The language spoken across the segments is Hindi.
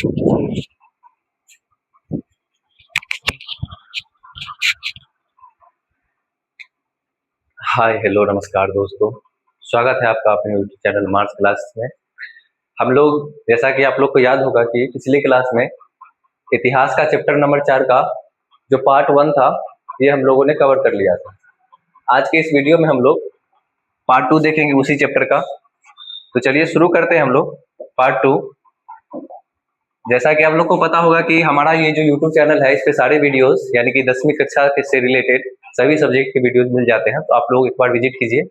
हाय हेलो नमस्कार दोस्तों। स्वागत है आपका अपने यूट्यूब चैनल मार्क्स क्लास में। हम लोग जैसा कि आप लोग को याद होगा कि पिछली क्लास में इतिहास का चैप्टर नंबर 4 का जो पार्ट 1 था ये हम लोगों ने कवर कर लिया था। आज के इस वीडियो में हम लोग पार्ट 2 देखेंगे उसी चैप्टर का। तो चलिए शुरू करते हैं हम लोग पार्ट 2। जैसा कि आप लोग को पता होगा कि हमारा ये जो यूट्यूब चैनल है इस पे सारे वीडियोस यानी कि 10वीं कक्षा से रिलेटेड सभी सब्जेक्ट के वीडियोस मिल जाते हैं, तो आप लोग एक बार विजिट कीजिए।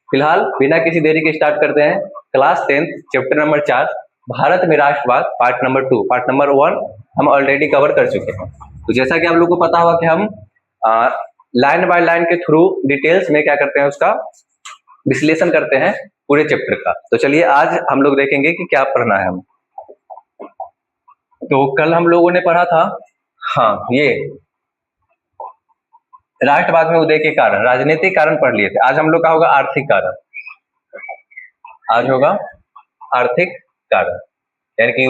फिलहाल बिना किसी देरी के स्टार्ट करते हैं क्लास 10 चैप्टर नंबर 4 भारत में राष्ट्रवाद पार्ट नंबर 2। पार्ट नंबर 1 हम ऑलरेडी कवर कर चुके हैं। तो जैसा कि आप लोग को पता होगा कि हम लाइन बाय लाइन के थ्रू डिटेल्स में क्या करते हैं, उसका विश्लेषण करते हैं पूरे चैप्टर का। तो चलिए आज हम लोग देखेंगे कि क्या पढ़ना है हम। तो कल हम लोगों ने पढ़ा था ये राष्ट्रवाद में उदय के कारण, राजनीतिक कारण पढ़ लिए थे। आज हम लोग का होगा आर्थिक कारण। आज होगा आर्थिक कारण, यानी कि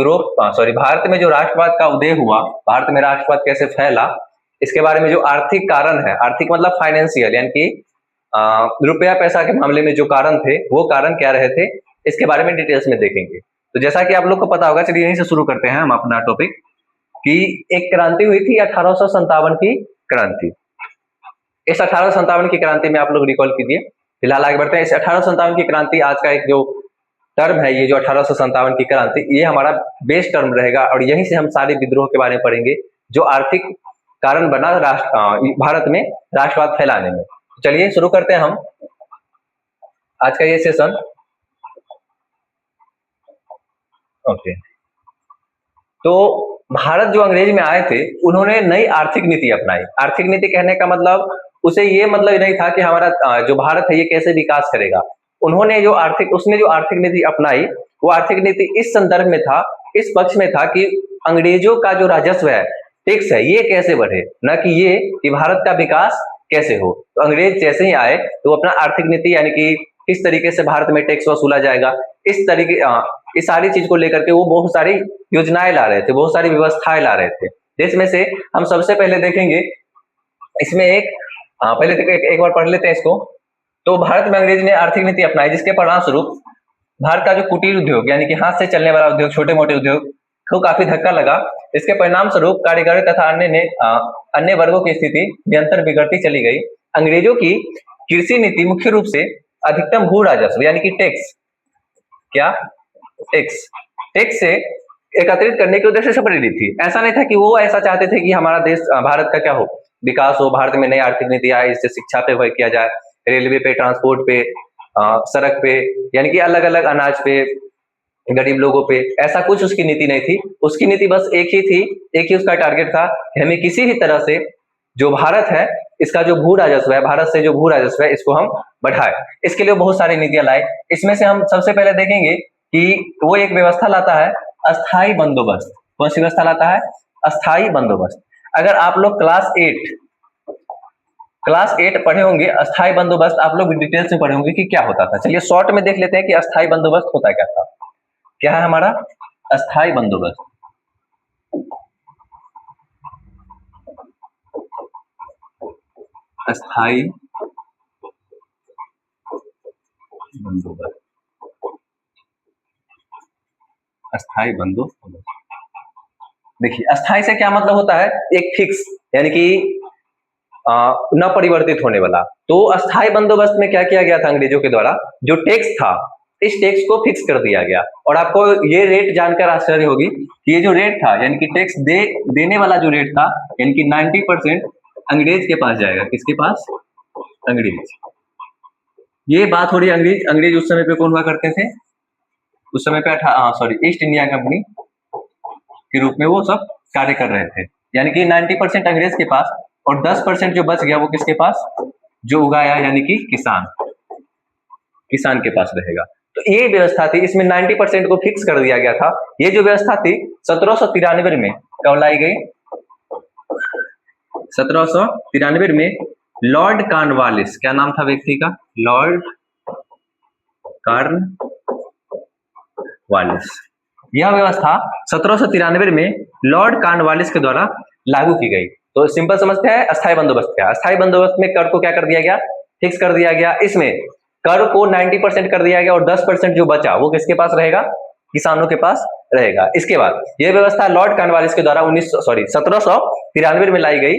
भारत में जो राष्ट्रवाद का उदय हुआ, भारत में राष्ट्रवाद कैसे फैला, इसके बारे में जो आर्थिक कारण है, आर्थिक मतलब फाइनेंशियल, यानी कि रुपया पैसा के मामले में जो कारण थे वो कारण क्या रहे थे, इसके बारे में डिटेल्स में देखेंगे। तो जैसा कि आप लोग को पता होगा, चलिए यहीं से शुरू करते हैं हम अपना टॉपिक कि एक क्रांति हुई थी 1857 की क्रांति। इस 1857 की क्रांति में आप लोग रिकॉल कीजिए। फिलहाल आगे बढ़ते हैं। इस 1857 की क्रांति आज का एक जो टर्म है, ये जो 1857 की क्रांति, ये हमारा बेस टर्म रहेगा और यहीं से हम सारे विद्रोह के बारे में पढ़ेंगे जो आर्थिक कारण बना भारत में राष्ट्रवाद फैलाने में। चलिए शुरू करते हैं हम आज का ये सेशन। ओके, तो भारत जो अंग्रेज में आए थे उन्होंने नई आर्थिक नीति अपनाई। आर्थिक नीति कहने का मतलब उसे ये मतलब नहीं था कि हमारा जो भारत है ये कैसे विकास करेगा। उसने जो आर्थिक नीति अपनाई, वो आर्थिक नीति इस संदर्भ में था, इस पक्ष में था कि अंग्रेजों का जो राजस्व है, टैक्स है, ये कैसे बढ़े, न कि ये कि भारत का विकास कैसे हो। तो अंग्रेज जैसे ही आए तो अपना आर्थिक नीति यानी कि किस तरीके से भारत में टैक्स वसूला जाएगा, इस सारी चीज को लेकर के वो बहुत सारी योजनाएं ला रहे थे, बहुत सारी व्यवस्थाएं ला रहे थे। जिसमें से हम सबसे पहले देखेंगे, इसमें पहले एक बार पढ़ लेते हैं इसको। तो भारत में अंग्रेज ने आर्थिक नीति अपनाई जिसके परिणाम स्वरूप भारत का जो कुटीर उद्योग यानी कि हाथ से चलने वाला उद्योग, छोटे मोटे उद्योग को काफी धक्का लगा। इसके परिणाम स्वरूप कारीगर तथा अन्य वर्गों की स्थिति निरंतर बिगड़ती चली गई। अंग्रेजों की कृषि नीति मुख्य रूप से अधिकतम भू राजस्व यानी कि टैक्स से एकत्रित करने के उद्देश्य से प्रेरित थी। ऐसा नहीं था कि वो ऐसा चाहते थे कि हमारा देश भारत का क्या हो, विकास हो, भारत में नई आर्थिक नीति आए, इससे शिक्षा पे वर्क किया जाए, रेलवे पे, ट्रांसपोर्ट पे, सड़क पे, यानी कि अलग अलग अनाज पे, गरीब लोगों पे, ऐसा कुछ उसकी नीति नहीं थी। उसकी नीति बस एक ही थी, एक ही उसका टारगेट था कि हमें किसी भी तरह से जो भारत है इसका जो भू राजस्व है, भारत से जो भू राजस्व है, इसको हम बढ़ाए। इसके लिए बहुत सारी नीतियां लाए। इसमें से हम सबसे पहले देखेंगे कि वो एक व्यवस्था लाता है, अस्थाई बंदोबस्त। कौन सी व्यवस्था लाता है? अस्थाई बंदोबस्त। अगर आप लोग क्लास 8 पढ़े होंगे, अस्थाई बंदोबस्त आप लोग डिटेल्स में पढ़े होंगे कि क्या होता था। चलिए शॉर्ट में देख लेते हैं कि अस्थाई बंदोबस्त होता क्या था। क्या है हमारा अस्थाई बंदोबस्त? अस्थाई बंदोबस्त, अस्थाई बंदोबस्त। देखिए अस्थाई से क्या मतलब होता है? एक फिक्स यानी कि न परिवर्तित होने वाला। तो अस्थाई बंदोबस्त में क्या किया गया था अंग्रेजों के द्वारा? जो टैक्स था, इस टैक्स को फिक्स कर दिया गया। और आपको ये रेट जानकर आश्चर्य होगी कि ये जो रेट था यानी कि टैक्स देने वाला जो रेट था, यानी कि 90% अंग्रेज के पास जाएगा। किसके पास? अंग्रेज। ये बात हो रही है अंग्रेज उस समय पे कौन हुआ करते थे? उस समय पे ईस्ट इंडिया कंपनी के रूप में वो सब कार्य कर रहे थे। यानी कि 90% अंग्रेज के पास और 10% जो बच गया वो किसके पास? जो उगाया यानी कि किसान के पास रहेगा। तो ये व्यवस्था थी, इसमें 90% को फिक्स कर दिया गया था। ये जो व्यवस्था थी 1793 में कब लाई गई? 1793 में लॉर्ड कॉर्नवालिस, क्या नाम था व्यक्ति का? Lord Cornwallis. यह व्यवस्था 1793 में लॉर्ड कॉर्नवालिस के द्वारा लागू की गई। तो सिंपल समझते हैं अस्थायी बंदोबस्त क्या। अस्थायी बंदोबस्त में कर को क्या कर दिया गया, फिक्स कर दिया गया। इसमें कर को 90% कर दिया गया और 10% जो बचा वो किसके पास रहेगा, किसानों के पास रहेगा। इसके बाद यह व्यवस्था लॉर्ड कॉर्नवालिस के द्वारा 1793 में लाई गई।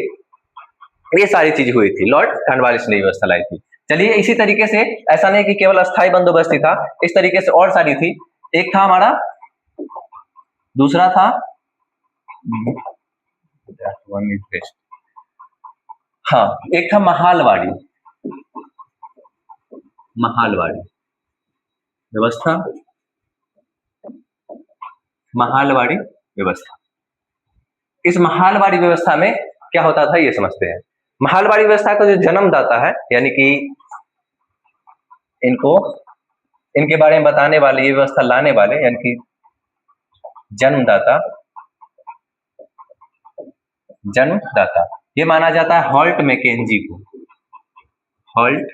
ये सारी चीजें हुई थी, लॉर्ड कॉर्नवालिस ने व्यवस्था लाई थी। चलिए इसी तरीके से ऐसा नहीं कि केवल अस्थायी बंदोबस्त ही था, इस तरीके से और सारी थी। एक था हमारा, दूसरा था हाँ, एक था महालवाड़ी, महालवाड़ी व्यवस्था, महालवाड़ी व्यवस्था। इस महालवाड़ी व्यवस्था में क्या होता था ये समझते हैं। महालवाड़ी व्यवस्था का जो जन्मदाता है, यानी कि इनको इनके बारे में बताने वाले, ये व्यवस्था लाने वाले, यानी कि जन्मदाता, जन्मदाता ये माना जाता है हॉल्ट मैकेंजी को, हॉल्ट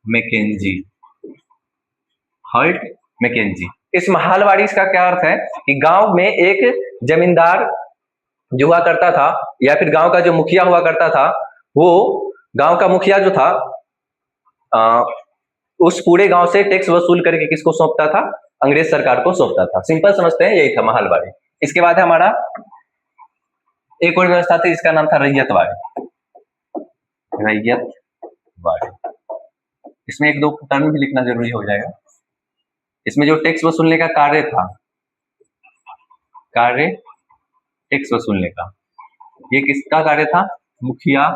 मैकेंजी, हॉल्ट मैकेंजी। इस महालवाड़ी का क्या अर्थ है कि गांव में एक जमींदार जो हुआ करता था, या फिर गांव का जो मुखिया हुआ करता था, वो गांव का मुखिया जो था उस पूरे गांव से टैक्स वसूल करके किसको सौंपता था, अंग्रेज सरकार को सौंपता था। सिंपल समझते हैं, यही था महालवाड़ी। इसके बाद है हमारा एक और व्यवस्था थी, इसका नाम था रैयतवाड़ी, रैयतवाड़ी। इसमें एक दो टर्म भी लिखना जरूरी हो जाएगा। इसमें जो टैक्स वसूलने का कार्य था, कार्य टैक्स वसूलने का, ये किसका कार्य था, मुखिया,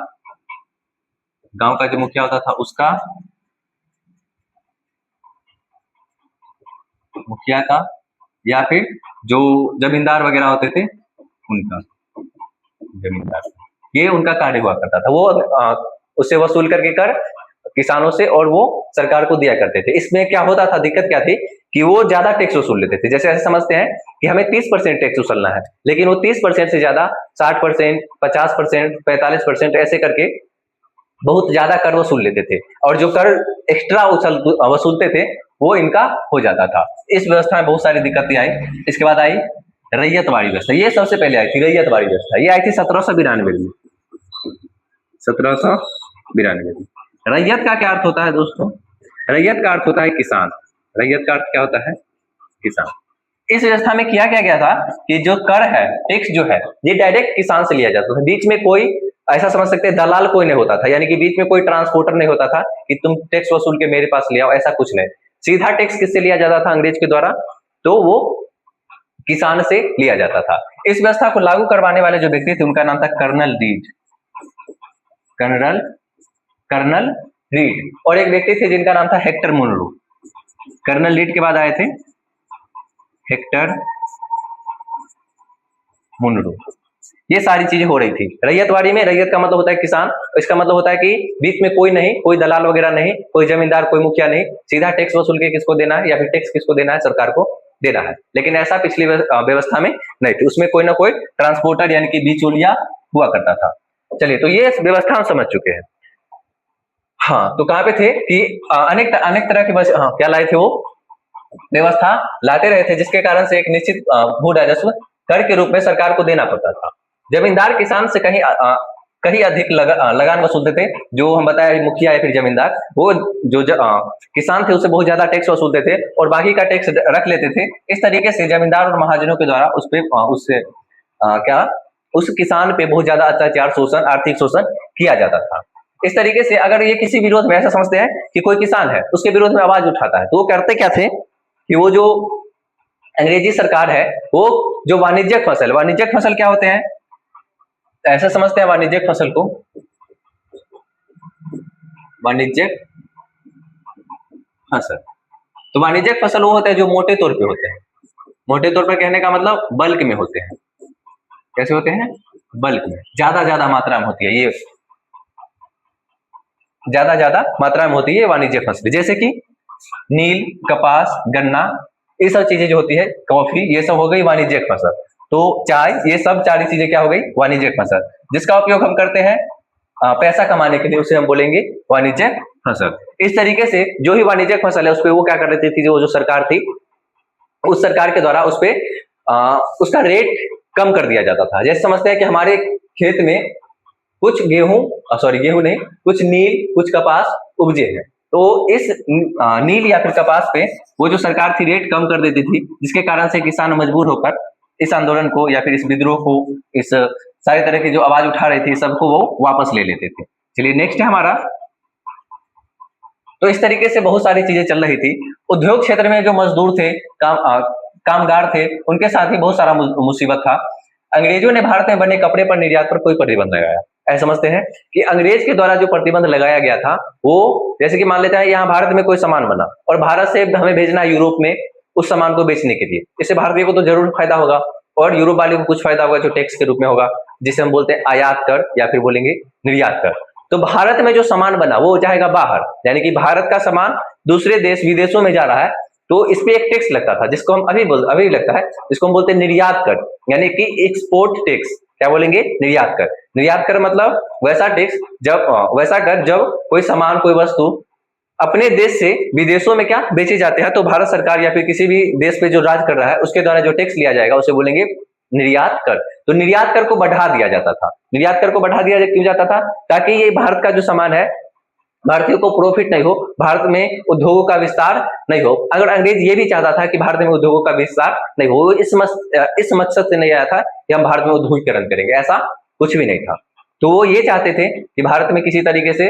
गांव का जो मुखिया होता था उसका, मुखिया का, या फिर जो जमींदार वगैरह होते थे उनका, जमींदार, ये उनका कार्य हुआ करता था। वो उससे वसूल करके कर किसानों से और वो सरकार को दिया करते थे। इसमें क्या होता था, दिक्कत क्या थी कि वो ज्यादा टैक्स वसूल लेते थे। जैसे ऐसे समझते हैं कि हमें 30% टैक्स वसूलना है, लेकिन वो 30% से ज्यादा 60%, 50%, 45% ऐसे करके बहुत ज्यादा कर वसूल लेते थे, और जो कर एक्स्ट्रा वसूलते थे वो इनका हो जाता था। इस व्यवस्था में बहुत सारी दिक्कतें आई। इसके बाद आई रैयतवाड़ी व्यवस्था, ये सबसे पहले आई थी रैयतवाड़ी व्यवस्था। ये आई थी 1792 में, 1792 में। रैयत का क्या अर्थ होता है दोस्तों, रैयत का अर्थ होता है किसान। रैयत का अर्थ क्या होता है, किसान। इस व्यवस्था में किया क्या गया था कि जो कर है, टैक्स जो है, ये डायरेक्ट किसान से लिया जाता था। बीच में कोई, ऐसा समझ सकते हैं, दलाल कोई नहीं होता था, यानी कि बीच में कोई ट्रांसपोर्टर नहीं होता था कि तुम टैक्स वसूल के मेरे पास ले आओ, ऐसा कुछ नहीं। सीधा टैक्स किससे लिया जाता था, अंग्रेज के द्वारा, तो वो किसान से लिया जाता था। इस व्यवस्था को लागू करवाने वाले जो व्यक्ति थे उनका नाम था कर्नल रीड, कर्नल रीड। और एक व्यक्ति थे जिनका नाम था हेक्टर मुनरो। कर्नल रीड के बाद आए थे हेक्टर मुनरो। ये सारी चीजें हो रही थी रैयतवाड़ी में। रैयत का मतलब होता है किसान, इसका मतलब होता है कि बीच में कोई नहीं, कोई दलाल वगैरह नहीं, कोई जमींदार, कोई मुखिया नहीं, सीधा टैक्स वसूल के किसको देना है, या फिर टैक्स किसको देना है, सरकार को देना है। लेकिन ऐसा पिछली व्यवस्था में नहीं थी, उसमें कोई ना कोई ट्रांसपोर्टर यानी कि बिचौलिया हुआ करता था। चलिए, तो ये व्यवस्था हम समझ चुके हैं। हाँ, तो कहाँ पे थे कि अनेक अनेक तरह की हाँ, क्या लाए थे, वो व्यवस्था लाते रहे थे, जिसके कारण से एक निश्चित भू राजस्व कर के रूप में सरकार को देना पड़ता था। जमींदार किसान से कहीं अधिक लगान वसूलते थे। जो हम बताया मुखिया या फिर जमींदार, वो जो किसान थे उससे बहुत ज्यादा टैक्स वसूलते थे और बाकी का टैक्स रख लेते थे। इस तरीके से जमींदार और महाजनों के द्वारा उस किसान पे बहुत ज्यादा अत्याचार, शोषण, आर्थिक शोषण किया जाता था। इस तरीके से अगर ये किसी विरोध में, ऐसा समझते हैं कि कोई किसान है, उसके विरोध में आवाज उठाता है, तो वो करते क्या थे कि वो जो अंग्रेजी सरकार है, वो जो वाणिज्यिक फसल क्या होते हैं, ऐसा समझते हैं वाणिज्यिक फसल को, वाणिज्यिक फसल। तो वाणिज्यिक फसल वो होते हैं जो मोटे तौर पे होते हैं। मोटे तौर पर कहने का मतलब बल्क में होते हैं। कैसे होते हैं, बल्क में, ज्यादा मात्रा में होती है। ये ज्यादा मात्रा में होती है वाणिज्यिक फसल, जैसे कि नील, कपास, गन्ना, ये सब चीजें जो होती है, कॉफी, ये सब हो गई वाणिज्यिक फसल। तो चाय, ये सब सारी चीजें क्या हो गई, वाणिज्यिक फसल, जिसका उपयोग हम करते हैं पैसा कमाने के लिए, उसे हम बोलेंगे वाणिज्यिक फसल। इस तरीके से जो ही वाणिज्यिक फसल है उस पर वो क्या कर रही थी, जो सरकार थी उस सरकार के द्वारा उस पे उसका रेट कम कर दिया जाता था। जैसे समझते हैं कि हमारे खेत में कुछ गेहूं, सॉरी गेहूं नहीं, कुछ नील कुछ कपास उपजे हैं, तो इस नील या फिर कपास पे वो जो सरकार थी रेट कम कर देती थी, जिसके कारण से किसान मजबूर होकर इस आंदोलन को या फिर इस विद्रोह को, इस सारी तरह की जो आवाज उठा रही थी सबको वो वापस ले लेते थे। चलिए नेक्स्ट है हमारा। तो इस तरीके से बहुत सारी चीजें चल रही थी। उद्योग क्षेत्र में जो मजदूर थे, कामगार थे, उनके साथ भी बहुत सारा मुसीबत था। अंग्रेजों ने भारत में बने कपड़े पर निर्यात पर कोई प्रतिबंध लगाया। ऐसा समझते हैं कि अंग्रेज के द्वारा जो प्रतिबंध लगाया गया था वो, जैसे कि मान लेते हैं यहाँ भारत में कोई सामान बना और भारत से हमें भेजना है यूरोप में उस सामान को बेचने के लिए, इससे भारतीय को तो जरूर फायदा होगा और यूरोप वाले को कुछ फायदा होगा जो टैक्स के रूप में होगा, जिसे हम बोलते हैं आयात कर या फिर बोलेंगे निर्यात कर। तो भारत में जो सामान बना वो जाएगा बाहर, यानी कि भारत का सामान दूसरे देश विदेशों में जा रहा है, तो इस पे एक टैक्स लगता था जिसको हम अभी लगता है, जिसको हम बोलते हैं निर्यात कर, यानी कि एक्सपोर्ट टैक्स। क्या बोलेंगे? निर्यात कर। निर्यात कर मतलब वैसा टैक्स वैसा कर जब कोई सामान कोई वस्तु अपने देश से विदेशों में क्या बेचे जाते हैं, तो भारत सरकार या फिर किसी भी देश पे जो राज कर रहा है उसके द्वारा जो टैक्स लिया जाएगा उसे बोलेंगे निर्यात कर। तो निर्यात कर को बढ़ा दिया जाता था। निर्यात कर को बढ़ा दिया क्यों जाता था? ताकि ये भारत का जो सामान है भारतीयों को प्रॉफिट नहीं हो, भारत में उद्योगों का विस्तार नहीं हो। अगर अंग्रेज ये भी चाहता था कि भारत में उद्योगों का विस्तार नहीं हो, इस मकसद से नहीं आया था कि हम भारत में उद्योगीकरण करेंगे, ऐसा कुछ भी नहीं था। तो वो ये चाहते थे कि भारत में किसी तरीके से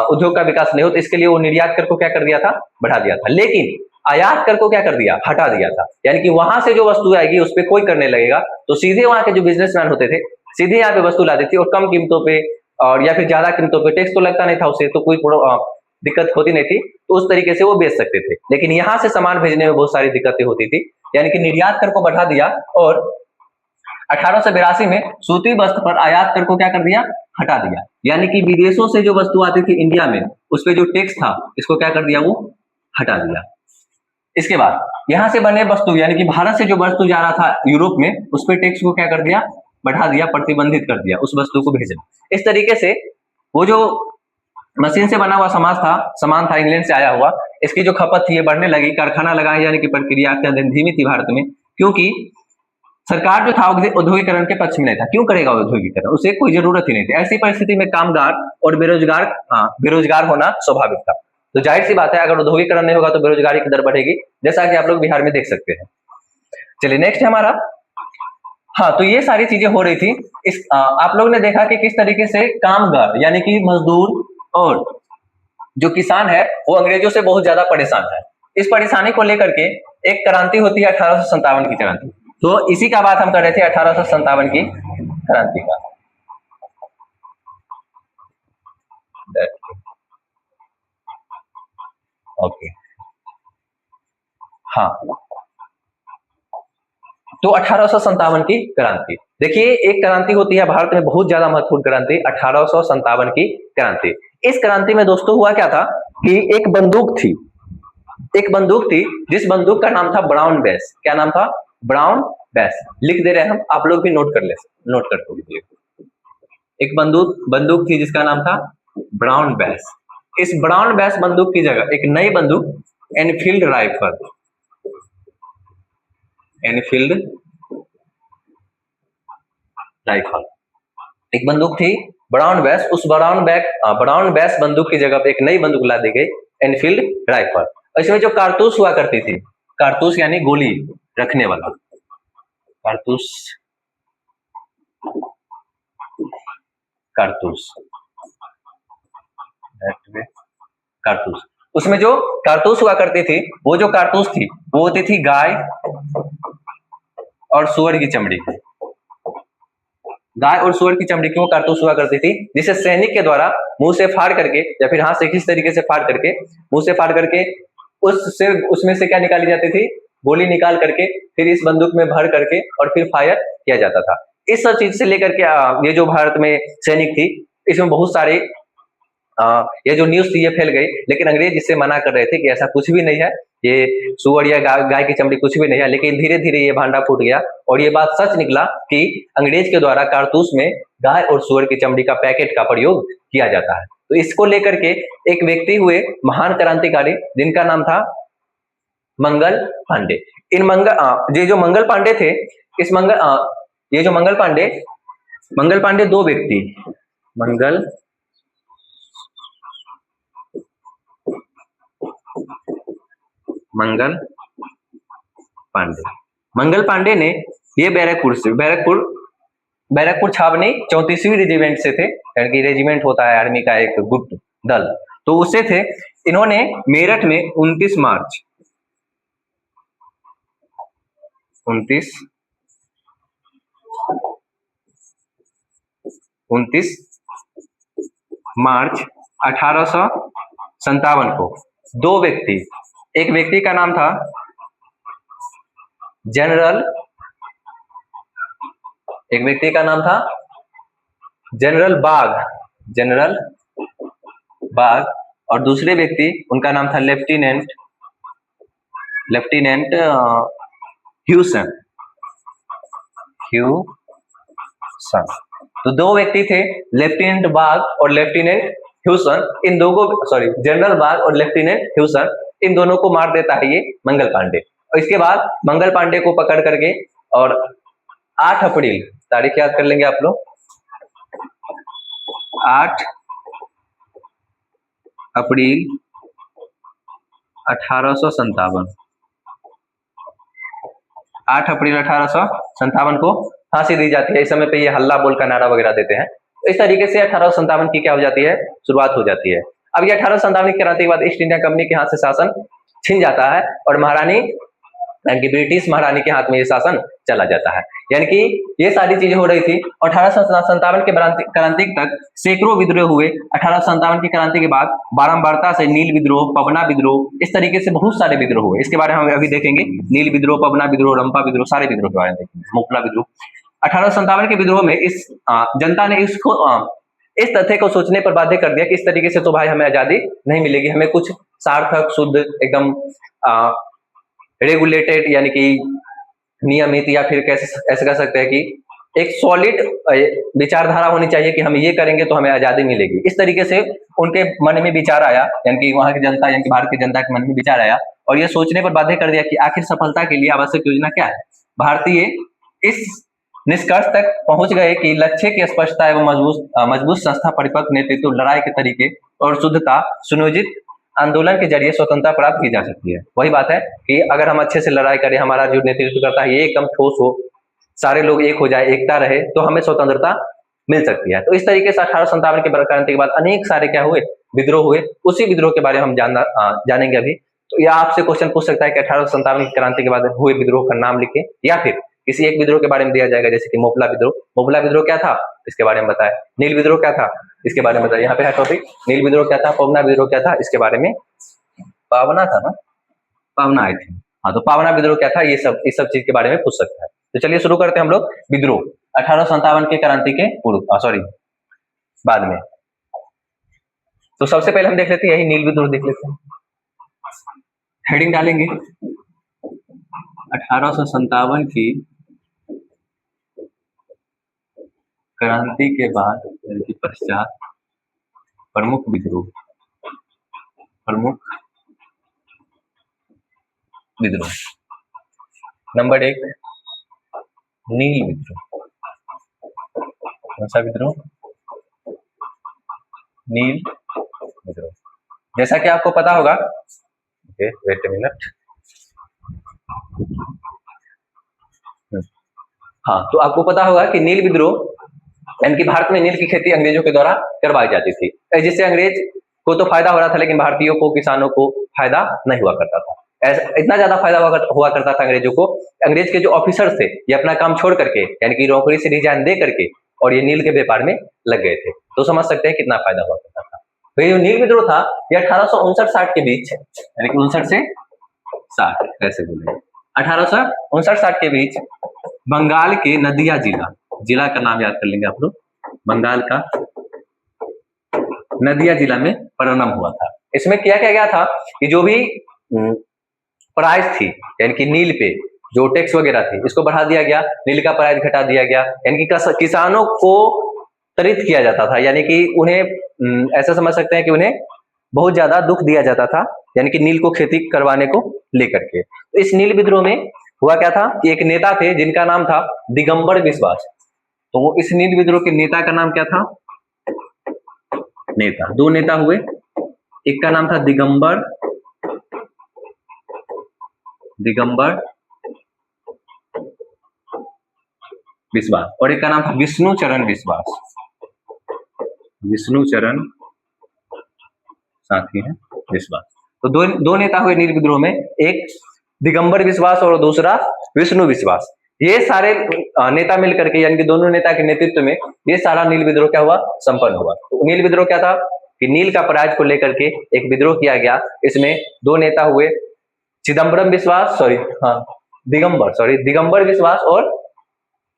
उद्योग का विकास नहीं हो, तो इसके लिए वो निर्यात कर को क्या कर दिया था? बढ़ा दिया था। लेकिन आयात कर को क्या कर दिया? हटा दिया था। यानी कि वहां से जो वस्तु आएगी उस पर कोई करने लगेगा, तो सीधे वहां के जो बिजनेसमैन होते थे सीधे यहाँ पे वस्तु लाते थे और कम कीमतों पे और या फिर ज्यादा कीमतों पे, टैक्स तो लगता नहीं था उसे, तो कोई दिक्कत होती नहीं थी, तो उस तरीके से वो बेच सकते थे। लेकिन यहाँ से सामान भेजने में बहुत सारी दिक्कतें होती थी, यानी कि निर्यात कर को बढ़ा दिया और 1882 में सूती वस्त्र पर आयात कर को क्या कर दिया? हटा दिया। यानी कि विदेशों से जो वस्तु आती थी इंडिया में उस पर जो टैक्स था इसको क्या कर दिया? वो हटा दिया। इसके बाद यहाँ से बने वस्तु, यानी कि भारत से जो वस्तु जा रहा था यूरोप में उस पर टैक्स को क्या कर दिया? बढ़ा दिया, प्रतिबंधित कर दिया उस वस्तु को भेजना। इस तरीके से वो जो मशीन से बना हुआ सामान था इंग्लैंड से आया हुआ, इसकी जो खपत थी ये बढ़ने लगी, कारखाना लगाए जाने की प्रक्रिया अत्यंत धीमी थी भारत में, क्योंकि सरकार जो था औद्योगिकरण के पक्ष में नहीं था। क्यों करेगा औद्योगिकरण? उसे कोई जरूरत ही नहीं थी। ऐसी परिस्थिति में कामगार और बेरोजगार होना स्वाभाविक था। तो जाहिर सी बात है अगर औद्योगिकरण नहीं होगा तो बेरोजगारी की दर बढ़ेगी, जैसा कि आप लोग बिहार में देख सकते हैं। चलिए नेक्स्ट है हमारा। हाँ, तो ये सारी चीजें हो रही थी। आप लोग ने देखा कि किस तरीके से कामगार यानी कि मजदूर और जो किसान है वो अंग्रेजों से बहुत ज्यादा परेशान है। इस परेशानी को लेकर के एक क्रांति होती है 1857 की क्रांति। तो इसी का बात हम कर रहे थे 1857 की क्रांति का। ओके हाँ, तो 1857 की क्रांति, देखिए एक क्रांति होती है भारत में बहुत ज्यादा महत्वपूर्ण क्रांति, 1857 की क्रांति। इस क्रांति में दोस्तों हुआ क्या था कि एक बंदूक थी जिस बंदूक का नाम था ब्राउन बेस। क्या नाम था? Brown base. लिख दे रहे हैं हम, आप लोग भी नोट कर लीजिए। एक बंदूक थी जिसका नाम था ब्राउन बेस। इस ब्राउन बेस बंदूक की जगह एक नई बंदूक एनफील्ड राइफल एक बंदूक थी ब्राउन बेस। उस ब्राउन बेस बंदूक की जगह पे एक नई बंदूक ला दी गई एनफील्ड राइफल। इसमें जो कारतूस हुआ करती थी, कारतूस यानी गोली रखने वाला कारतूस, उसमें जो कारतूस हुआ करती थी वो जो कारतूस थी वो होती थी गाय और सुअर की चमड़ी की। गाय और सुअर की चमड़ी की वो कारतूस हुआ करती थी, जिसे सैनिक के द्वारा मुंह से फाड़ करके या फिर हाथ से किस तरीके से फाड़ करके, मुंह से फाड़ करके उसमें से क्या निकाली जाती थी? गोली निकाल करके फिर इस बंदूक में भर करके और फिर फायर किया जाता था। इस सब चीज से लेकर के ये जो भारत में सैनिक थी इसमें बहुत सारे ये जो न्यूज थी ये फैल गई, लेकिन अंग्रेज इससे मना कर रहे थे कि ऐसा कुछ भी नहीं है, ये सुअर या गाय की चमड़ी कुछ भी नहीं है। लेकिन धीरे धीरे ये भांडा फूट गया और ये बात सच निकला कि अंग्रेज के द्वारा कारतूस में गाय और सुअर की चमड़ी का पैकेट का प्रयोग किया जाता है। तो इसको लेकर के एक व्यक्ति हुए महान क्रांतिकारी जिनका नाम था मंगल पांडे। ये जो मंगल पांडे थे, इस ये जो मंगल पांडे दो व्यक्ति, मंगल पांडे ने ये बैरकपुर छावनी 34वीं रेजिमेंट से थे, यानी कि रेजिमेंट होता है आर्मी का एक गुप्त दल, तो उससे थे। इन्होंने मेरठ में 29 मार्च 1857 को दो व्यक्ति, एक व्यक्ति का नाम था जनरल बाग, और दूसरे व्यक्ति उनका नाम था लेफ्टिनेंट ह्यूसन। तो दो व्यक्ति थे, लेफ्टिनेंट बाग और लेफ्टिनेंट ह्यूसन। इन दोनों जनरल बाग और लेफ्टिनेंट ह्यूसन, इन दोनों को मार देता है ये मंगल पांडे। और इसके बाद मंगल पांडे को पकड़ करके और 8 अप्रैल, तारीख याद कर लेंगे आप लोग, 8 अप्रैल 1857, 8 अप्रैल 1857 को फांसी दी जाती है। इस समय पे ये हल्ला बोल का नारा वगैरह देते हैं। तो इस तरीके से 1857 की क्या हो जाती है, शुरुआत हो जाती है। अब ये 1857 की क्रांति के बाद ईस्ट इंडिया कंपनी के हाथ से शासन छिन जाता है और महारानी, यानी कि ब्रिटिश महारानी के हाथ में ये शासन चला जाता है। यानी कि ये सारी चीजें हो रही थी। 1857 के क्रांति तक सैकड़ों विद्रोह हुए। 1857 की क्रांति के बाद बारंबारता से नील विद्रोह, पवना विद्रोह, इस तरीके से बहुत सारे विद्रोह हुए। इसके बारे में हम अभी देखेंगे। नील विद्रोह, पवना विद्रोह, रंपा विद्रोह, सारे विद्रोह के बारे में देखेंगे, मोपला विद्रोह। 1857 के विद्रोह में इस जनता ने इस तथ्य को सोचने पर बाध्य कर दिया कि इस तरीके से तो भाई हमें आजादी नहीं मिलेगी, हमें कुछ सार्थक, शुद्ध, एकदम रेगुलेटेड, यानी कि नियमित, या फिर ऐसे कह सकते हैं कि एक सॉलिड विचारधारा होनी चाहिए कि हम ये करेंगे तो हमें आजादी मिलेगी। इस तरीके से उनके मन में विचार आया, यानी कि वहां की जनता, यानी कि भारत की जनता के मन में विचार आया और ये सोचने पर बाध्य कर दिया कि आखिर सफलता के लिए आवश्यक योजना क्या है। भारतीय इस निष्कर्ष तक पहुंच गए कि लक्ष्य की स्पष्टता एवं मजबूत संस्था, परिपक्व नेतृत्व, लड़ाई के तरीके और शुद्धता, सुनियोजित आंदोलन के जरिए स्वतंत्रता प्राप्त की जा सकती है। वही बात है कि अगर हम अच्छे से लड़ाई करें, हमारा जो नेतृत्व करता है ये एकदम ठोस हो, सारे लोग एक हो जाए, एकता रहे, तो हमें स्वतंत्रता मिल सकती है। तो इस तरीके से 1857 की क्रांति के बाद अनेक सारे क्या हुए, विद्रोह हुए। उसी विद्रोह के बारे में हम जानेंगे अभी। तो यह आपसे क्वेश्चन पूछ सकता है कि 1857 की क्रांति के बाद हुए विद्रोह का नाम लिखें, या फिर किसी एक विद्रोह के बारे में दिया जाएगा, जैसे कि मोपला विद्रोह। मोपला विद्रोह क्या था, इसके बारे में बताएं। नील विद्रोह क्या था, इसके बारे में बताएं। यहाँ पे है टॉपिक, नील विद्रोह क्या था, पवना विद्रोह क्या था, इसके बारे में। पावना था ना, पावना आई थी, हाँ। तो पावना विद्रोह क्या था, ये सब इस सब चीज के बारे में पूछ सकता है। तो चलिए शुरू करते हैं हम लोग विद्रोह 1857 की क्रांति के बाद में। तो सबसे पहले हम देख लेते हैं यही नील विद्रोह देख लेते हैं। हेडिंग डालेंगे 1857 की क्रांति के बाद के पश्चात प्रमुख विद्रोह, नंबर 1 नील विद्रोह। कौन सा विद्रोह, नील विद्रोह। जैसा कि आपको पता होगा, वेट अ मिनट, हाँ, तो आपको पता होगा कि नील विद्रोह, यानी कि भारत में नील की खेती अंग्रेजों के द्वारा करवाई जाती थी, जिससे अंग्रेज को तो फायदा हो रहा था, लेकिन भारतीयों को, किसानों को फायदा नहीं हुआ करता था। इतना ज्यादा फायदा हुआ करता था अंग्रेजों को, अंग्रेज के जो ऑफिसर्स थे ये अपना काम छोड़ करके, यानी कि नौकरी से रिजाइन दे करके और ये नील के व्यापार में लग गए थे। तो समझ सकते हैं कितना फायदा हुआ करता था। तो ये जो नील विद्रोह था ये 1859-60 के बीच, यानी कि 59 से 60, ऐसे बोले 1859-60 के बीच बंगाल के नदिया जिला का नाम याद कर लेंगे आप लोग, बंगाल का नदिया जिला में परिणाम हुआ था। इसमें क्या क्या गया था कि जो भी प्राइस थी, यानी कि नील पे जो टैक्स वगैरह थी, इसको बढ़ा दिया गया, नील का प्राइस घटा दिया गया, यानी कि किसानों को त्वरित किया जाता था, यानी कि उन्हें ऐसा समझ सकते हैं कि उन्हें बहुत ज्यादा दुख दिया जाता था, यानी कि नील को खेती करवाने को लेकर के। तो इस नील विद्रोह में हुआ क्या था कि एक नेता थे जिनका नाम था दिगंबर विश्वास। तो इस नील विद्रोह के नेता का नाम क्या था? नेता, दो नेता हुए, एक का नाम था दिगंबर विश्वास और एक का नाम था विष्णुचरण विश्वास। विष्णुचरण साथी है विश्वास। तो दो नेता हुए नील विद्रोह में, एक दिगंबर विश्वास और दूसरा विष्णु विश्वास। ये सारे नेता मिलकर के, यानी कि दोनों नेता के नेतृत्व में ये सारा नील विद्रोह क्या हुआ? संपन्न हुआ। तो नील विद्रोह क्या था कि नील का पराज को लेकर के एक विद्रोह किया गया। इसमें दो नेता हुए, दिगंबर विश्वास और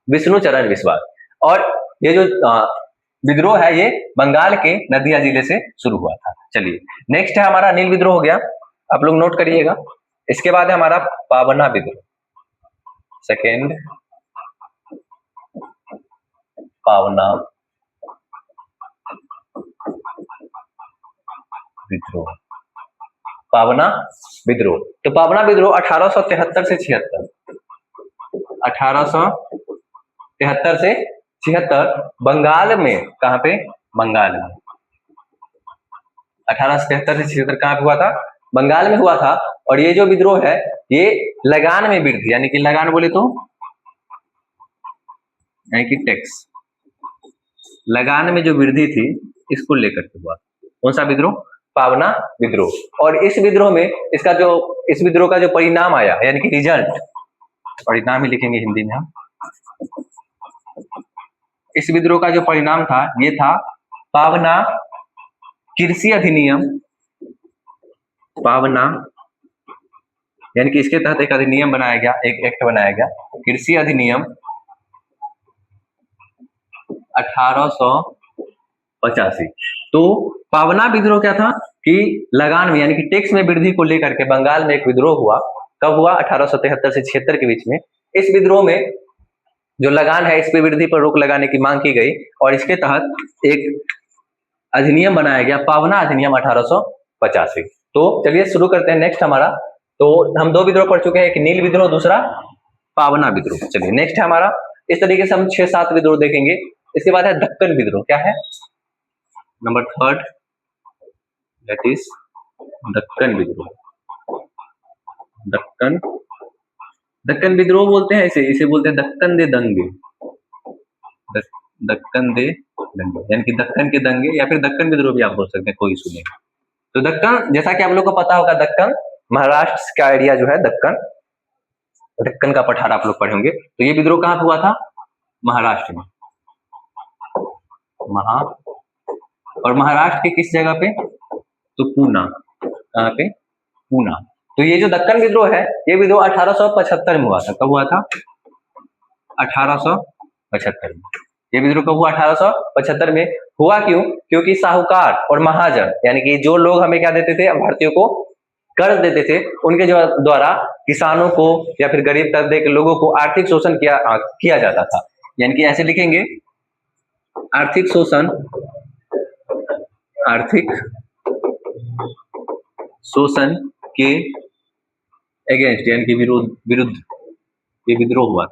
विष्णुचरण विश्वास। और ये जो विद्रोह है ये बंगाल के नदिया जिले से शुरू हुआ था। चलिए नेक्स्ट है हमारा नील विद्रोह हो गया, आप लोग नोट करिएगा। इसके बाद है हमारा पावना विद्रोह। सेकेंड पावना विद्रोह। पावना विद्रोह, तो पावना विद्रोह 1873 से 76, 1873 से 76 बंगाल में। कहां पे? बंगाल में। 1873 से 76 कहां पे हुआ था? बंगाल में हुआ था। और ये जो विद्रोह है ये लगान में वृद्धि, यानी कि लगान बोले तो यानी कि टैक्स, लगान में जो वृद्धि थी इसको लेकर के हुआ। कौन सा विद्रोह? पावना विद्रोह। और इस विद्रोह में इस विद्रोह का जो परिणाम आया, यानी कि रिजल्ट, परिणाम ही लिखेंगे हिंदी में हम। इस विद्रोह का जो परिणाम था ये था पावना कृषि अधिनियम। पावना यानी कि इसके तहत एक अधिनियम बनाया गया, एक एक्ट बनाया गया, कृषि अधिनियम 1885। तो पावना विद्रोह क्या था कि लगान में, यानी कि टैक्स में वृद्धि को लेकर के बंगाल में एक विद्रोह हुआ। कब हुआ? 1873 से 76 के बीच में। इस विद्रोह में जो लगान है इस पे वृद्धि पर रोक लगाने की मांग की गई और इसके तहत एक अधिनियम बनाया गया, पावना अधिनियम 1885। तो चलिए शुरू करते हैं नेक्स्ट हमारा। तो हम दो विद्रोह पढ़ चुके हैं, एक नील विद्रोह, दूसरा पावना विद्रोह। चलिए नेक्स्ट है हमारा, इस तरीके से हम 6-7 विद्रोह देखेंगे। इसके बाद है दक्कन विद्रोह। क्या है? नंबर 3, दैट इज दक्कन विद्रोह। दक्कन विद्रोह बोलते हैं इसे बोलते हैं दक्कन दे दंगे। दक्कन दे दंगे यानी कि दक्कन के दंगे, या फिर दक्कन विद्रोह भी आप बोल सकते हैं, कोई इशू नहीं। तो दक्कन, जैसा कि आप लोग को पता होगा, दक्कन महाराष्ट्र का एरिया जो है दक्कन का पठार आप लोग पढ़े होंगे। तो ये विद्रोह कहां पे हुआ था? महाराष्ट्र में। और महाराष्ट्र के किस जगह पे? तो पूना। कहां पे? पूना। तो ये जो दक्कन विद्रोह है ये विद्रोह 1875 में हुआ था। कब हुआ था? 1875 में। ये विद्रोह कब हुआ? 1875 में। हुआ क्यों? क्योंकि साहूकार और महाजन, यानी कि जो लोग हमें क्या देते थे, भारतीयों को कर्ज देते थे, उनके द्वारा किसानों को या फिर गरीब तबके के लोगों को आर्थिक शोषण किया जाता था। यानी कि ऐसे लिखेंगे, आर्थिक शोषण के अगेंस्ट, यानी कि विरुद्ध ये विद्रोह हुआ।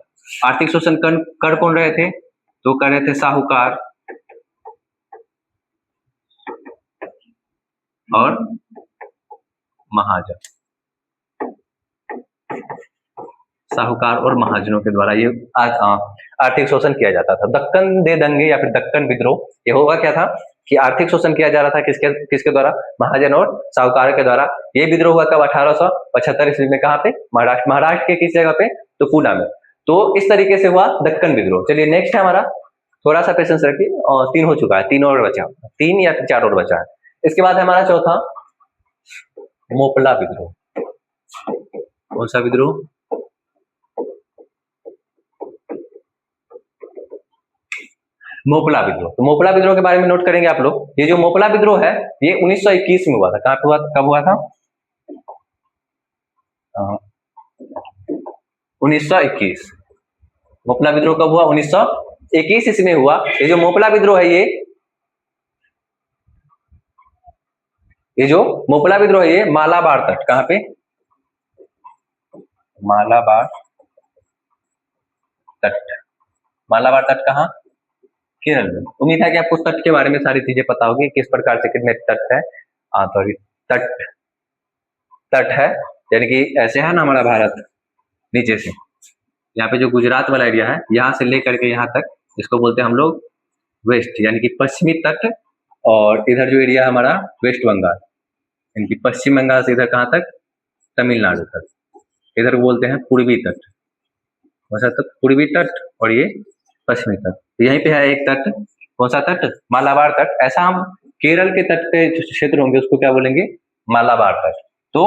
आर्थिक शोषण कर कौन रहे थे? तो कर रहे थे साहूकार और महाजन। साहूकार और महाजनों के द्वारा ये आर्थिक शोषण किया जाता था। दक्कन दे दंगे या फिर दक्कन विद्रोह, ये होगा क्या था कि आर्थिक शोषण किया जा रहा था किसके द्वारा? महाजन और साहूकार के द्वारा। ये विद्रोह हुआ कब? 1875 ईस्वी में। कहां पे? महाराष्ट्र के किस जगह पे? तो पूना में। तो इस तरीके से हुआ दक्कन विद्रोह। चलिए नेक्स्ट है हमारा, थोड़ा सा पेशेंस रखिए, और 3 हो चुका है, 3 और बचा, 3 या 4 और बचा है। इसके बाद है हमारा चौथा मोपला विद्रोह। कौन सा विद्रोह? मोपला विद्रोह। तो मोपला विद्रोह के बारे में नोट करेंगे आप लोग। ये जो मोपला विद्रोह है ये 1921 में हुआ था। कहां पे हुआ? कब हुआ था? 1921। मोपला विद्रोह कब हुआ? 1921 ईस्वी में हुआ। ये जो मोपला विद्रोह है ये ये जो मोपला विद्रोह है ये मालाबार तट, कहाँ पे, मालाबार तट, मालाबार तट कहाँ, केरल में। उम्मीद है कि आपको तट के बारे में सारी चीजें पता होगी, किस प्रकार से कितने तट है। सॉरी, तट, तट है यानी कि ऐसे है ना हमारा भारत, नीचे से यहाँ पे जो गुजरात वाला एरिया है, यहाँ से लेकर के यहाँ तक, इसको बोलते हैं हम लोग वेस्ट, यानी कि पश्चिमी तट। और इधर जो एरिया हमारा वेस्ट बंगाल, यानी कि पश्चिम बंगाल से इधर कहाँ तक, तमिलनाडु तक, इधर बोलते हैं पूर्वी तट, कौन सा तट, पूर्वी तट, और ये पश्चिमी तट। तो यहीं पे है एक तट, कौन सा तट, मालाबार तट। ऐसा हम केरल के तट के जो क्षेत्र होंगे उसको क्या बोलेंगे, मालाबार तट। तो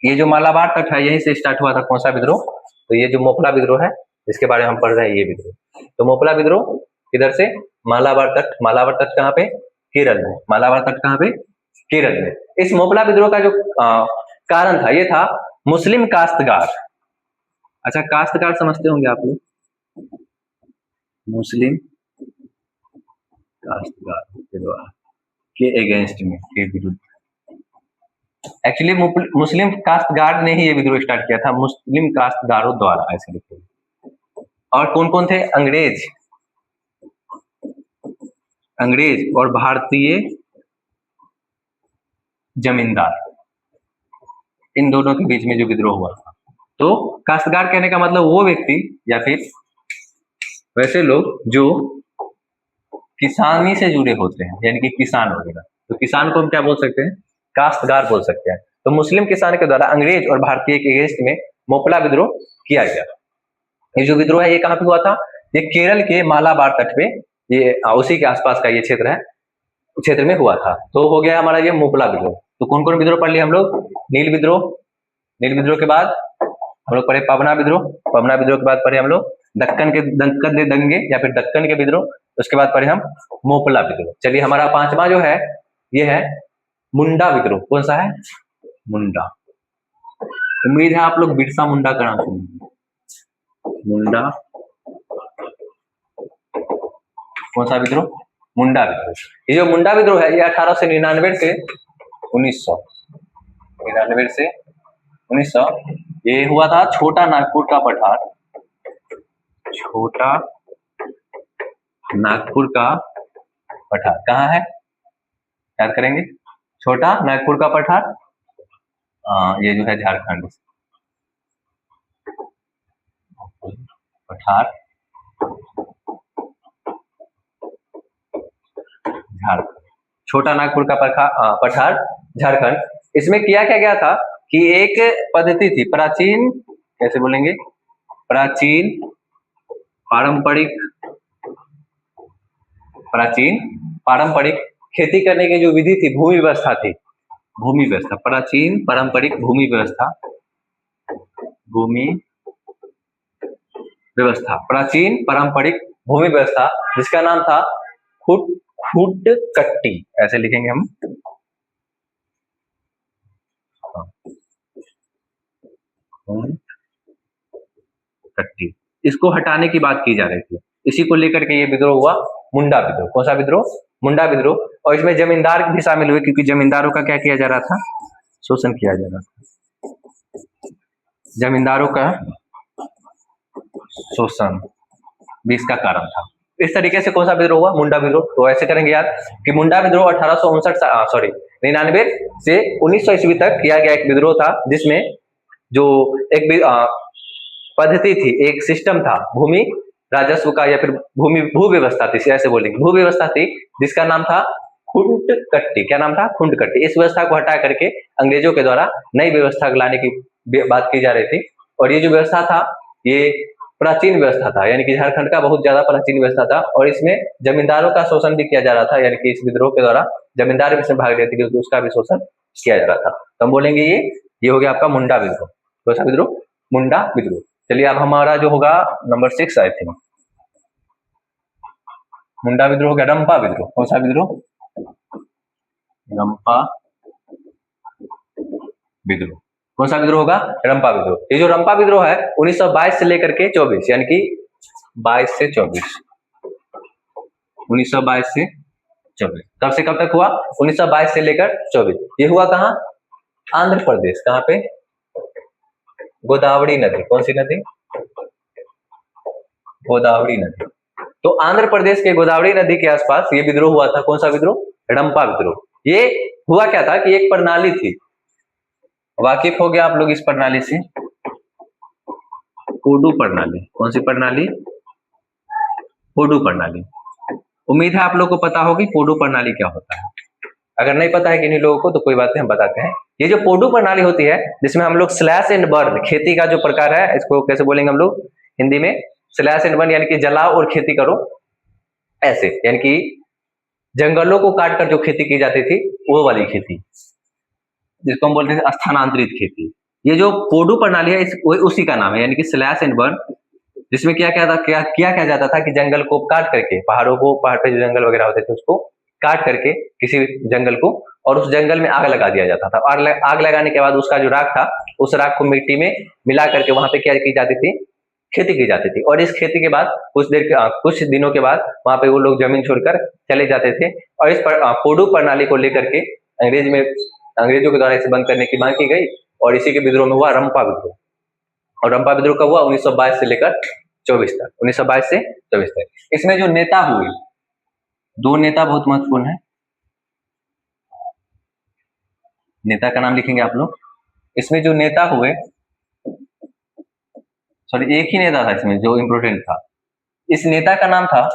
ये जो मालाबार तट है यहीं से स्टार्ट हुआ था कौन सा विद्रोह, तो ये जो मोपला विद्रोह है जिसके बारे में हम पढ़ रहे हैं ये विद्रोह। तो मोपला विद्रोह इधर से मालाबार तट, मालाबार तट कहाँ पे, केरल में, मालाबार तट कहाँ पे, केरल में। इस मोपला विद्रोह का जो कारण था ये था मुस्लिम काश्तकार। अच्छा, काश्तकार समझते होंगे आप लोग, मुस्लिम काश्तकार के द्वारा, के अगेंस्ट में, के विरुद्ध। एक्चुअली मुस्लिम काश्तकार ने ही ये विद्रोह स्टार्ट किया था, मुस्लिम काश्तकारों द्वारा, ऐसे लिखे। और कौन कौन थे, अंग्रेज, अंग्रेज और भारतीय जमींदार, इन दोनों के बीच में जो विद्रोह हुआ था। तो काश्तकार कहने का मतलब वो व्यक्ति या फिर वैसे लोग जो किसानी से जुड़े होते हैं, यानी कि किसान वगैरह। तो किसान को हम क्या बोल सकते हैं, काश्तकार बोल सकते हैं। तो मुस्लिम किसान के द्वारा अंग्रेज और भारतीय के अगेंस्ट में मोपला विद्रोह किया गया। ये जो विद्रोह है ये कहाँ पे हुआ था, ये केरल के मालाबार तट पे, ये उसी के आसपास का ये क्षेत्र है, क्षेत्र में हुआ था। तो हो गया हमारा ये मोपला विद्रोह। तो कौन कौन विद्रोह पढ़ लिया हम लोग, नील विद्रोह, नील विद्रोह के बाद हम लोग पढ़े पवना विद्रोह, पवना विद्रोह के बाद पढ़े हम लोग दक्कन के दंगे या फिर दक्कन के विद्रोह, उसके बाद पढ़े हम मोपला विद्रोह। चलिए हमारा पांचवा जो है ये है मुंडा विद्रोह। कौन सा है, मुंडा। उम्मीद है आप लोग बिरसा मुंडा का नाम सुनेंगे, मुंडा, कौन सा विद्रोह, मुंडा विद्रोह। ये जो मुंडा विद्रोह है ये 1899 से 1999 से 1900 ये हुआ था छोटा नागपुर का पठार, छोटा नागपुर का पठार कहाँ है, याद करेंगे, छोटा नागपुर का पठार, ये जो है झारखंड, पठार झारखंड, छोटा नागपुर का पठार झारखंड। इसमें किया क्या गया था कि एक पद्धति थी प्राचीन, कैसे बोलेंगे, प्राचीन पारंपरिक खेती करने की जो विधि थी, भूमि व्यवस्था थी, भूमि व्यवस्था, प्राचीन पारंपरिक भूमि व्यवस्था, प्राचीन पारंपरिक भूमि व्यवस्था जिसका नाम था खुटकट्टी, ऐसे लिखेंगे हम, कट्टी। इसको हटाने की बात की जा रही थी, इसी को लेकर के ये विद्रोह हुआ, मुंडा विद्रोह। कौन सा विद्रोह, मुंडा विद्रोह। और इसमें जमींदार भी शामिल हुए क्योंकि जमींदारों का क्या किया जा रहा था, शोषण किया जा रहा था, जमींदारों का शोषण भी इसका कारण था। इस तरीके से कौन सा विद्रोह हुआ, मुंडा विद्रोह। तो ऐसे करेंगे याद कि मुंडा विद्रोह 99 से 1900 ईस्वी तक किया गया एक विद्रोह था, जिसमें जो एक पद्धति थी, एक सिस्टम था भूमि राजस्व का या फिर भू व्यवस्था थी, ऐसे बोलेंगे, भू व्यवस्था थी जिसका नाम था खुंटकट्टी। क्या नाम था, खुंटकट्टी। इस व्यवस्था को हटा करके अंग्रेजों के द्वारा नई व्यवस्था लाने की बात की जा रही थी। और ये जो व्यवस्था था ये प्राचीन व्यवस्था था, यानी कि झारखंड का बहुत ज्यादा प्राचीन व्यवस्था था। और इसमें जमींदारों का शोषण भी किया जा रहा था, यानी कि इस विद्रोह के द्वारा जमींदार भी इसमें भाग लेते थे, उसका भी शोषण किया जा रहा था। तो हम बोलेंगे ये हो गया आपका मुंडा विद्रोह। कौन सा विद्रोह, मुंडा विद्रोह। चलिए अब हमारा जो होगा नंबर 6 आई थिंक, मुंडा विद्रोह हो गया रंपा विद्रोह। कौन सा विद्रोह, रंपा विद्रोह। कौन सा विद्रोह होगा, रंपा विद्रोह। ये जो रंपा विद्रोह है 1922 से लेकर के 24, यानी कि 22 से 24, 1922 से 24। कब से कब तक हुआ? 1922 से लेकर 24। ये हुआ कहाँ? आंध्र प्रदेश। कहाँ पे? गोदावरी नदी। कौन सी नदी? गोदावरी नदी। तो आंध्र प्रदेश के गोदावरी नदी के आसपास ये विद्रोह हुआ था। कौन सा विद्रोह? हड़प्पा विद्रोह। ये हुआ क्या था कि एक प्रणाली थी, वाकिफ हो गया आप लोग इस प्रणाली से, कोडू प्रणाली। कौन सी प्रणाली? कोडू प्रणाली। उम्मीद है आप लोग को पता होगी कोडू प्रणाली क्या होता है। अगर नहीं पता है किन्हीं लोगों को तो कोई बात नहीं, हम बताते हैं। ये जो कोडू प्रणाली होती है जिसमें हम लोग स्लैश एंड बर्न, खेती का जो प्रकार है इसको कैसे बोलेंगे हम लोग हिंदी में? स्लैश एंड बर्न, यानी कि जलाओ और खेती करो, ऐसे, यानी कि जंगलों को काट कर जो खेती की जाती थी वो वाली खेती, जिसको हम बोलते हैं स्थानांतरित खेती। ये जो कोडू प्रणाली है उसी का नाम है, यानी कि स्लैश एंड बर्न, जिसमें क्या क्या जाता था कि जंगल को काट करके, पहाड़ पे जो जंगल वगैरह होते थे उसको काट करके किसी जंगल को, और उस जंगल में आग लगा दिया जाता था। आग लगाने के बाद उसका जो राख था उस राख को मिट्टी में मिला करके वहां पे क्या की जाती थी? खेती की जाती थी। और इस खेती के बाद कुछ दिनों के बाद वहां पे वो लोग जमीन छोड़कर चले जाते थे। और इस कोडू प्रणाली को लेकर के अंग्रेजों के द्वारा इसे बंद करने की मांग की गई, और इसी के विद्रोह में हुआ रंपा विद्रोह। और रंपा विद्रोह कब हुआ? 1922 से लेकर 24 तक। 1922 से 24 तक। इसमें जो नेता हुए, दो नेता बहुत महत्वपूर्ण है। नेता का नाम लिखेंगे आप लोग। इसमें जो नेता हुए, सॉरी एक ही नेता था इसमें जो इम्पोर्टेंट था। इस नेता का नाम था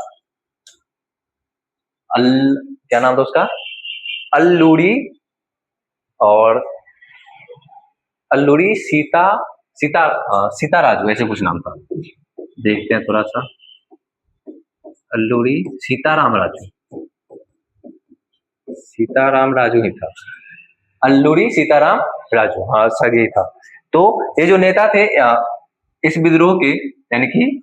क्या नाम था उसका? अल्लूरी, और अल्लूरी सीताराजू, ऐसे कुछ नाम था। देखते हैं थोड़ा सा। अल्लूरी सीताराम राजू ही था। अल्लूरी सीताराम राजू, हाँ सर यही था। तो ये जो नेता थे इस विद्रोह के, यानी कि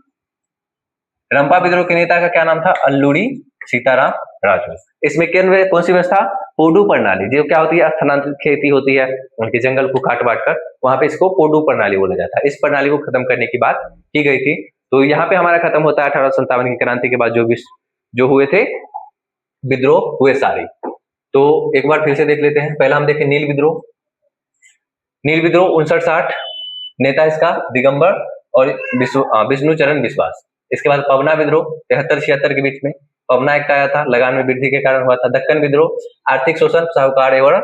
रंपा विद्रोह के नेता का क्या नाम था? अल्लूरी सीताराम राजू। इसमें कौन सी व्यवस्था? कोडू प्रणाली, जो क्या होती है? स्थानांतरित खेती होती है, उनके जंगल को काट बांट कर, वहां पे इसको कोडू प्रणाली बोला जाता है। इस प्रणाली को खत्म करने की बात की गई थी। तो यहाँ पे हमारा खत्म होता है 1857 की क्रांति के बाद जो हुए थे विद्रोह हुए सारे। तो एक बार फिर से देख लेते हैं। पहला हम देखें नील विद्रोह। नील विद्रोह 59-60, नेता इसका दिगंबर और विष्णु चरण विश्वास। इसके बाद पवना विद्रोह 73-76 के बीच में पवना एक्ट आया था, लगान में वृद्धि के कारण हुआ था। दक्कन विद्रोह आर्थिक शोषण साहूकार एवं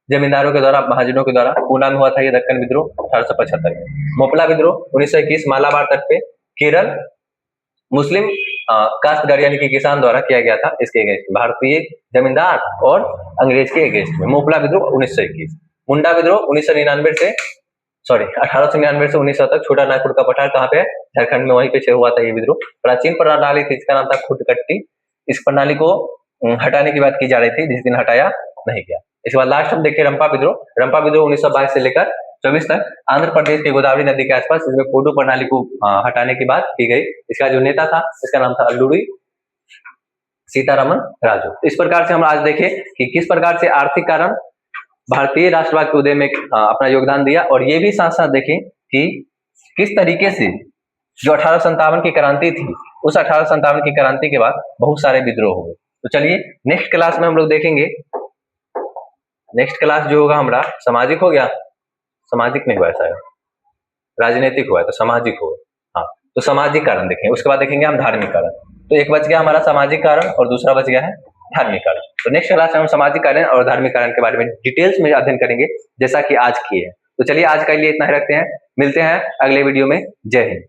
जमींदारों के द्वारा, महाजनों के द्वारा पूना में हुआ था ये दक्कन विद्रोह 1875 में। मोपला विद्रोह 1921 मालाबार तट पे केरल मुस्लिम काश्तकार यानी कि किसान द्वारा किया गया था, इसके अगेंस्ट भारतीय जमींदार और अंग्रेज के अगेंस्ट में। मोपला विद्रोह 1921। मुंडा विद्रोह 1899 से 1900 तक। छोटा नागपुर का पठार कहाँ पे है? झारखंड में, वहीं पे हुआ था ये विद्रोह। प्राचीन प्रणाली थी, इसका नाम था खुटकट्टी। इस प्रणाली को हटाने की बात की जा रही थी, जिस दिन हटाया नहीं गया। इसके बाद लास्ट हम देखिए रंपा विद्रोह। रंपा विद्रोह 1922 से लेकर 24 तक आंध्र प्रदेश के गोदावरी नदी के आसपास, इसमें कोडू प्रणाली को हटाने की बात की गई। इसका जो नेता था इसका नाम था अल्लूरी सीतारामन राजू। इस प्रकार से हम आज देखें कि किस प्रकार से आर्थिक कारण भारतीय राष्ट्रवाद के उदय में अपना योगदान दिया, और ये भी साथ साथ देखें कि किस तरीके से जो 1857 की क्रांति थी, उस 1857 की क्रांति के बाद बहुत सारे विद्रोह हुए। तो चलिए नेक्स्ट क्लास में हम लोग देखेंगे। नेक्स्ट क्लास जो होगा हमारा सामाजिक हो गया, सामाजिक नहीं हुआ ऐसा है, राजनीतिक हुआ है तो सामाजिक होगा। हाँ, तो सामाजिक कारण देखेंगे, उसके बाद देखेंगे हम धार्मिक कारण। तो एक बच गया हमारा सामाजिक कारण और दूसरा बच गया है धार्मिक कारण। तो नेक्स्ट क्लास में हम सामाजिक कारण और धार्मिक कारण के बारे में डिटेल्स में अध्ययन करेंगे, जैसा कि आज किए हैं। तो चलिए आज के लिए इतना ही रखते हैं, मिलते हैं अगले वीडियो में। जय हिंद।